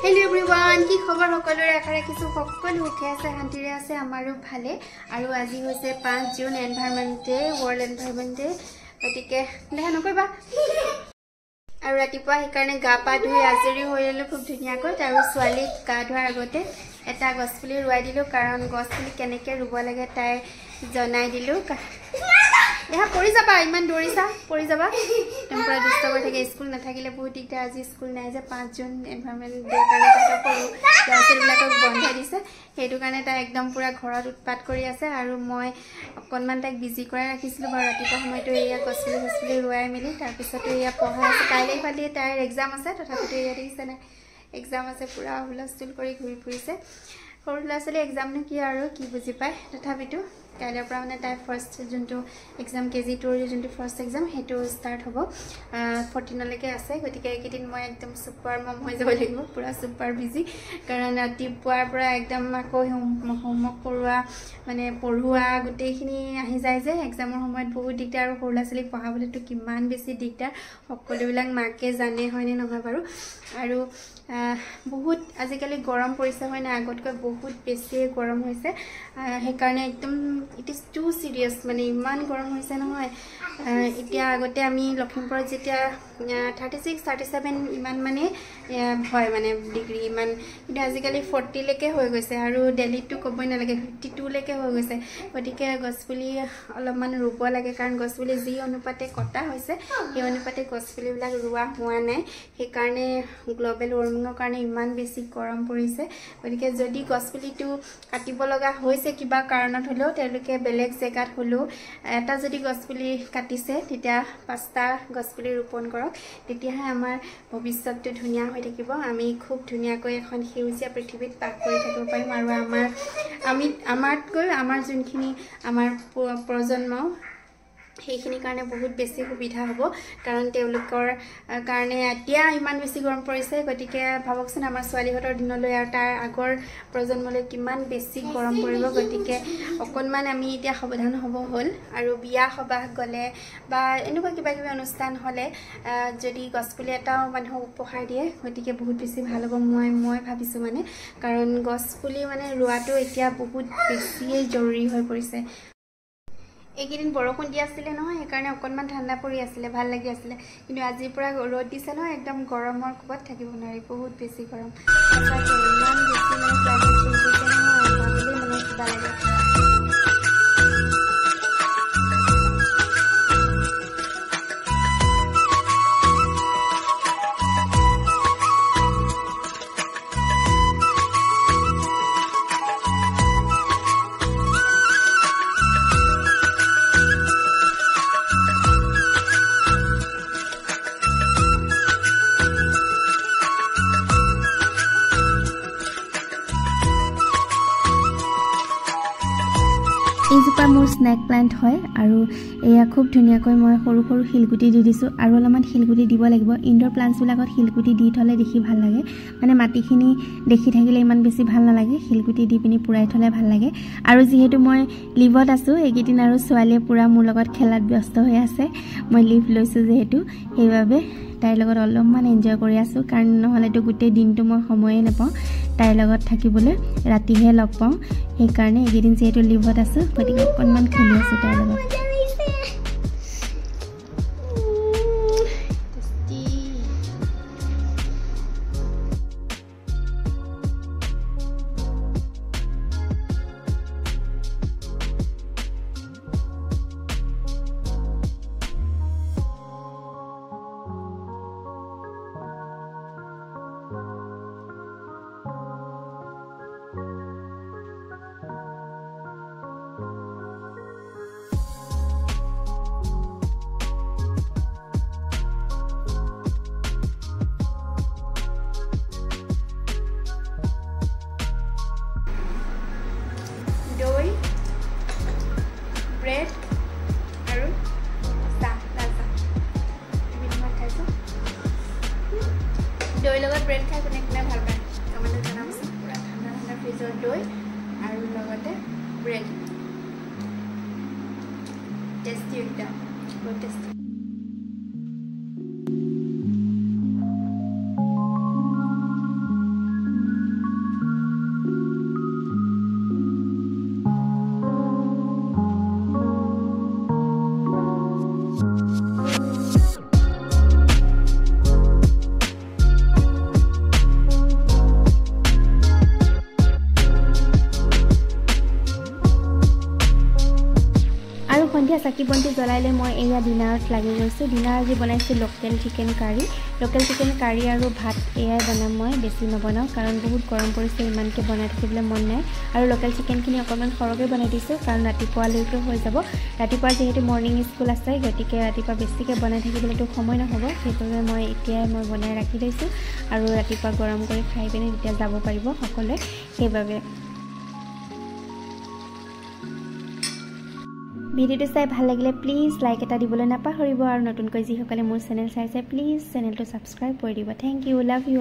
Hello everyone, কি খবৰ সকলোৰে আশা ৰাখিছো সকলো সুখে আছে শান্তিৰে আছে আমাৰো ভালে আৰু আজি হৈছে 5 June environment day world environment day গতিকে দেখা নকৰিবা আৰু ৰাতিপুৱা সেইকাৰণে গা পা ধুই আজৰি হৈ ললো খুব ধুনিয়াকৈ আৰু ছোৱালীক গা ধোৱাৰ আগতে এটা গছপুলি ৰুৱাই দিলো কাৰণ গছপুলি কেনেকৈ ৰুব লাগে তাই জনাই দিলো এহা পৰি যাবা ইমান দৌৰিছা পৰি যাবা টেম্পৰা দুষ্ট হৈ থাকে স্কুল নাথাকিলে বহুত দিগদাৰ আজি স্কুল নাই যে 5 জুন এনভায়ৰনমেন্ট ডে কাৰণে এটা কৰো ক্লাছবিলাকক বন্ধ দিছে সেইটো কাৰণে তাই একদম পুৰা ঘৰত উৎপাত কৰি আছে আৰু মই অকনমান তাইক বিজি কৰাই ৰাখিছিলো বাৰু ৰাতিপুৱা সময়টো এয়া গছপুলি ৰুৱাই মেলি তাৰ পিছতো এয়া পঢ়া আছে কাইলৈ পালি তাইৰ এক্সাম আছে তথাপিতো এয়া দেখিছে না এক্সাম আছে পুৰা হুলস্থুল কৰি ঘূৰি ফুৰিছে সৰু ল'ৰা-ছোৱালী এক্সামনো কি আৰু কি বুজি পায় তথাপিতো কাইলৈৰ পৰা মানে তাই ফাৰ্ষ্ট যোনটো এক্সাম কেজি 2 ৰ যোনটো ফাৰ্ষ্ট এক্সাম হেতু ষ্টাৰ্ট হ'ব 14 লৈকে আছে গতিকে এইকেইদিন মই একদম সুপাৰ মম হৈ যাব লাগিব পুৰা সুপাৰ বিজি কাৰণ ৰাতিপুৱাৰ পৰা একদম আকৌ হোমৱৰ্ক কৰোৱা মানে পঢ়ুৱা গোটেইখিনি আহি যায় যে এক্সামৰ সময়ত বহুত দিগদাৰ আৰু সৰু ল'ৰা-ছোৱালীক পঢ়াবলৈতো কিমান বেছি দিগদাৰ সকলোবিলাক মাকে জানে হয়নে নহয় বাৰু আৰু বহুত আজিকালি গৰম পৰিছে হয় না আগতকৈ বহুত বেছি গৰম হৈছে সেইকাৰণে একদম ইট ইজ টু সিৰিয়াস মানে ইমান গৰম হৈছে নহয় এতিয়া আগতে আমি লখিমপুৰত যেতিয়া 36 37 ইমান মানে হয় মানে ডিগ্ৰী ইমান কিন্তু আজিকালি 40 লৈকে হৈ গৈছে আৰু দিল্লীতো ক'বই নালাগে 52 লৈকে হৈ গৈছে গতিকে গছপুলি অলপমান ৰুব লাগে কাৰণ গছপুলি যি অনুপাতে কটা হৈছে সেই অনুপাতে গছপুলিবিলাক ৰুৱা হোৱা নাই সেইকাৰণে গ্লোবেল ওয়াৰ্মিঙৰ কাৰণে ইমান বেছি গৰম পৰিছে গতিকে যদি গছপুলিটো কাটিব লগা হৈছে কিবা কাৰণত হলেও তেওঁলোকে বেলেগ জেগাত হলো এটা যদি গছপুলি কাটিছে তেতিয়া 5টা গছপুলি ৰোপণ কৰক তেতিয়াহে আমাৰ ভৱিষ্যতটো ধুনীয়া হৈ থাকিব আমি খুব ধুনীয়াকৈ এখন সেউজীয়া পৃথিৱীত বাস কৰি থাকিব পাৰিম আৰু আমাতকৈ আমাৰ যোনখিনি আমাৰ প্ৰজন্ম সেইখিনি কাৰণে বহুত বেছি সুবিধা হ'ব কাৰণ তেওঁলোকৰ কাৰণে এতিয়া ইমান বেছি গৰম পৰিছে গতিকে ভাবকচোন আমাৰ ছোৱালীহঁতৰ দিনলৈ আৰু তাৰ আগৰ প্ৰজন্মলৈ কিমান বেছি গৰম পৰিব গতিকে অকনমান আমি এতিয়া সাৱধান হ'ব হ'ল আৰু বিয়া সবাহ গলে বা এনেকুৱা কিবা কিবি অনুষ্ঠান হলে যদি গছপুলি এটাও মানুহক উপহাৰ দিয়ে গতিকে বহুত বেছি ভাল হ'ব মই ভাবিছো মানে কাৰণ গছপুলি মানে ৰোৱাটো এতিয়া বহুত বেছি জৰুৰী হৈ পৰিছে এইকেইদিন বৰষুণ দি আছিলে নহয় সেইকাৰণে অকনমান ঠাণ্ডা পৰি আছিলে ভাল লাগি আছিলে কিন্তু আজিৰ পৰা ৰ'দ দিছে নহয় একদম গৰমৰ কোবত থাকিব নোৱাৰি বহুত বেছি গৰম সঁচাকৈ ইমান বেছি মানে ক্লাইমেট চেঞ্জ হৈছে নহয় ভাবিলেই মানে কিবা লাগে এইজোপা মোৰ স্নেক প্লান্ট হয় আৰু এয়া খুব ধুনীয়াকৈ মই সৰু সৰু শিলগুটি দি দিছোঁ আৰু অলপমান শিলগুটি দিব লাগিব ইনডোৰ প্লান্টছবিলাকত শিলগুটি দি থ'লে দেখি ভাল লাগে মানে মাটিখিনি দেখি থাকিলে ইমান বেছি ভাল নালাগে শিলগুটি দি পিনি পুৰাই থ'লে ভাল লাগে আৰু যিহেতু মই লিভত আছোঁ এইকেইদিন আৰু ছোৱালীয়ে পুৰা মোৰ লগত খেলাত ব্যস্ত হৈ আছে মই লিভ লৈছোঁ যিহেতু সেইবাবে তাইৰ লগত অলপমান এনজয় কৰি আছোঁ কাৰণ নহ'লেতো গোটেই দিনটো মই সময়ে নাপাওঁ তাইৰ লগত থাকিবলৈ ৰাতিহে লগ পাওঁ সেইকাৰণে এইকেইদিন যিহেতু লিভত আছোঁ গতিকে অকণমান খেলি আছোঁ তাইৰ লগত দৈ লগত ব্ৰেড খাই কোনে কোনে ভাল পায় কমেণ্টত জনাবচোন পুৰা ঠাণ্ডা ঠাণ্ডা ফ্ৰিজৰ দৈ আৰু লগতে ব্ৰেড টেষ্টি একদম বহুত টেষ্টি সন্ধিয়া চাকি বন্তি জ্বলাইলে মই এয়া ডিনাৰত লাগি গৈছোঁ ডিনাৰ আজি বনাইছোঁ লোকেল চিকেন কাৰী আৰু ভাত এয়াই বনাম মই বেছি নবনাওঁ কাৰণ বহুত গৰম পৰিছে ইমানকৈ বনাই থাকিবলৈ মন নাই আৰু লোকেল চিকেনখিনি অকণমান সৰহকৈ বনাই দিছোঁ কাৰণ ৰাতিপুৱালৈকে হৈ যাব ৰাতিপুৱা যিহেতু মৰ্ণিং স্কুল আছে গতিকে ৰাতিপুৱা বেছিকৈ বনাই থাকিবলৈতো সময় নহ'ব সেইবাবে মই এতিয়াই বনাই ৰাখি লৈছোঁ আৰু ৰাতিপুৱা গৰম কৰি খাই পিনে তেতিয়া যাব পাৰিব সকলোৱে সেইবাবে ভিডিওটো চাই ভাল লাগিলে প্লিজ লাইক এটা দিবলৈ নাপাহৰিব আৰু নতুনকৈ যিসকলে মোৰ চেনেল চাইছে প্লিজ চেনেলটো ছাবস্ক্ৰাইব কৰি দিব থেংক ইউ লাভ ইউ